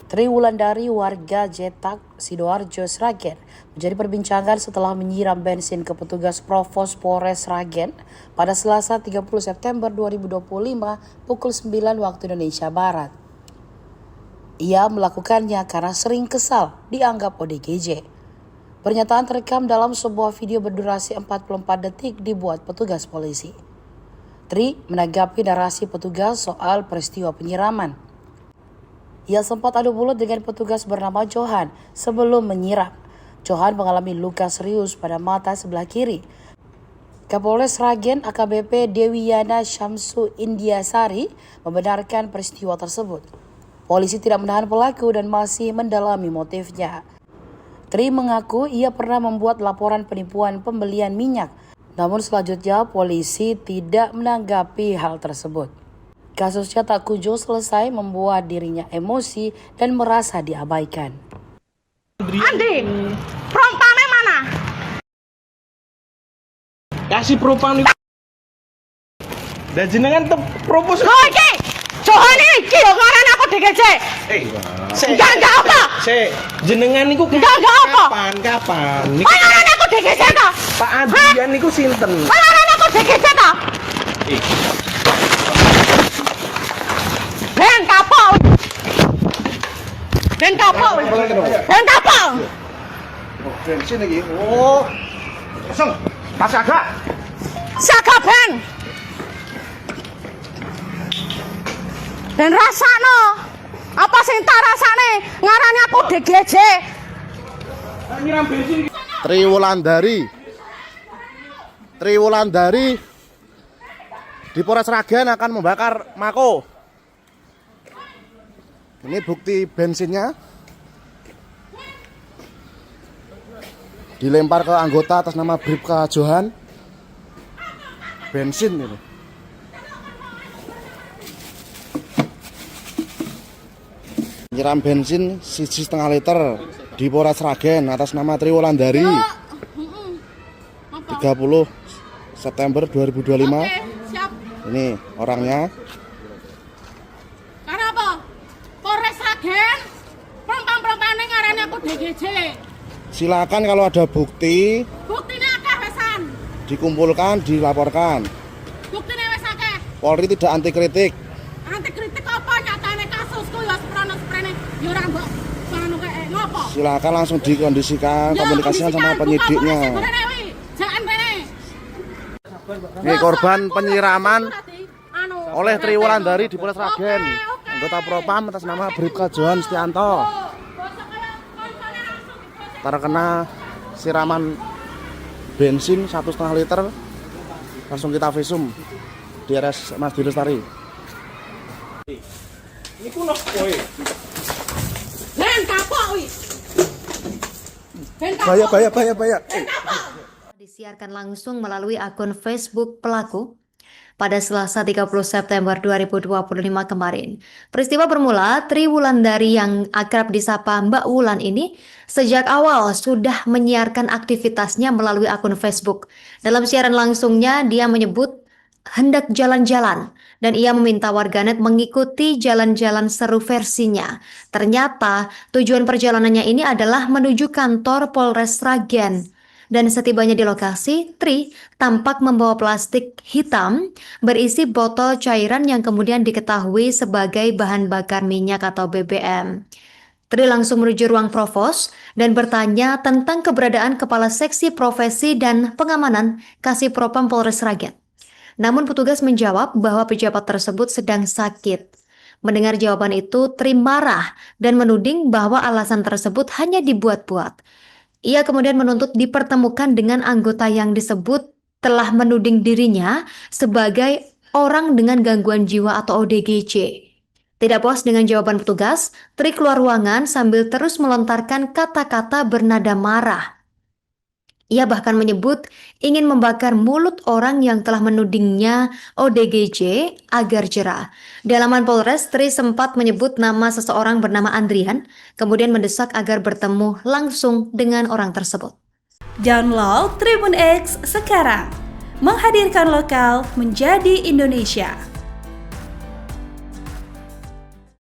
Tri Wulandari warga Jetak, Sidoarjo, Sragen menjadi perbincangan setelah menyiram bensin ke petugas Provos Polres Sragen pada Selasa 30 September 2025 pukul 9 waktu Indonesia Barat. Ia melakukannya karena sering kesal dianggap ODGJ. Pernyataan terekam dalam sebuah video berdurasi 44 detik dibuat petugas polisi. Tri menanggapi narasi petugas soal peristiwa penyiraman. Ia sempat adu mulut dengan petugas bernama Johan sebelum menyiram. Johan mengalami luka serius pada mata sebelah kiri. Kapolres Sragen AKBP Dewiyana Syamsu Indiasari membenarkan peristiwa tersebut. Polisi tidak menahan pelaku dan masih mendalami motifnya. Tri mengaku ia pernah membuat laporan penipuan pembelian minyak, namun selanjutnya polisi tidak menanggapi hal tersebut. Kasusnya tak kunjung selesai membuat dirinya emosi dan merasa diabaikan. Andi, prompane mana? Kasih propane. Dan jenengan tuh propos. Lho iki, Johan iki lho karena aku DGJ. Enggak apa? Jenengan niku Enggak apa? Kapan? Niku karena aku DGJ ta? Pak Adrian niku sinten? Karena aku DGJ ta? Ben kapal. Bensin lagi. Oh. Kosong. Tas agak. Saka Ben. Ben rasano. Apa sing tak rasane? Ngarane aku DGJ. Nyiram bensin. Tri Wulandari di Polres Sragen akan membakar Mako. Ini bukti bensinnya. Dilempar ke anggota atas nama Bribka Johan. Bensin ini. Nyiram bensin 1,5 liter di Polres Sragen atas nama Tri Wulandari. 30 September 2025. Oke, siap. Ini orangnya. Karena apa? Polres Sragen, perempuan-perempuan ngarane aku DGJ. Silakan kalau ada bukti Buktinya akeh wesan. dikumpulkan, dilaporkan. Buktinya wes akeh. Polri tidak anti kritik. Anti kritik apa nyatane kasusku ya sprene ya ora mbok ngono kae ngopo? Silakan langsung dikondisikan komunikasinya sama penyidiknya. Jangan bene. Ini korban penyiraman oleh Tri Wulandari di Polres Sragen. Anggota Propam atas nama Bribka Johan Stianto terkena siraman bensin 1,5 liter. Langsung kita visum di RS Masjid Lestari. Niku lho kowe. Ben kapok wi. Bahaya. Disiarkan langsung melalui akun Facebook pelaku pada Selasa 30 September 2025 kemarin. Peristiwa bermula Tri Wulandari yang akrab disapa Mbak Wulan ini sejak awal sudah menyiarkan aktivitasnya melalui akun Facebook. Dalam siaran langsungnya dia menyebut hendak jalan-jalan dan ia meminta warganet mengikuti jalan-jalan seru versinya. Ternyata tujuan perjalanannya ini adalah menuju kantor Polres Sragen. Dan setibanya di lokasi, Tri tampak membawa plastik hitam berisi botol cairan yang kemudian diketahui sebagai bahan bakar minyak atau BBM. Tri langsung menuju ruang provos dan bertanya tentang keberadaan Kepala Seksi Profesi dan Pengamanan Kasih Propam Polres Sragen. Namun petugas menjawab bahwa pejabat tersebut sedang sakit. Mendengar jawaban itu, Tri marah dan menuding bahwa alasan tersebut hanya dibuat-buat. Ia kemudian menuntut dipertemukan dengan anggota yang disebut telah menuding dirinya sebagai orang dengan gangguan jiwa atau ODGJ. Tidak puas dengan jawaban petugas, Tri keluar ruangan sambil terus melontarkan kata-kata bernada marah. Ia bahkan menyebut ingin membakar mulut orang yang telah menudingnya ODGJ agar jerah. Di halaman Polres, Tri sempat menyebut nama seseorang bernama Andrian, kemudian mendesak agar bertemu langsung dengan orang tersebut. Download Tribun X sekarang, menghadirkan lokal menjadi Indonesia.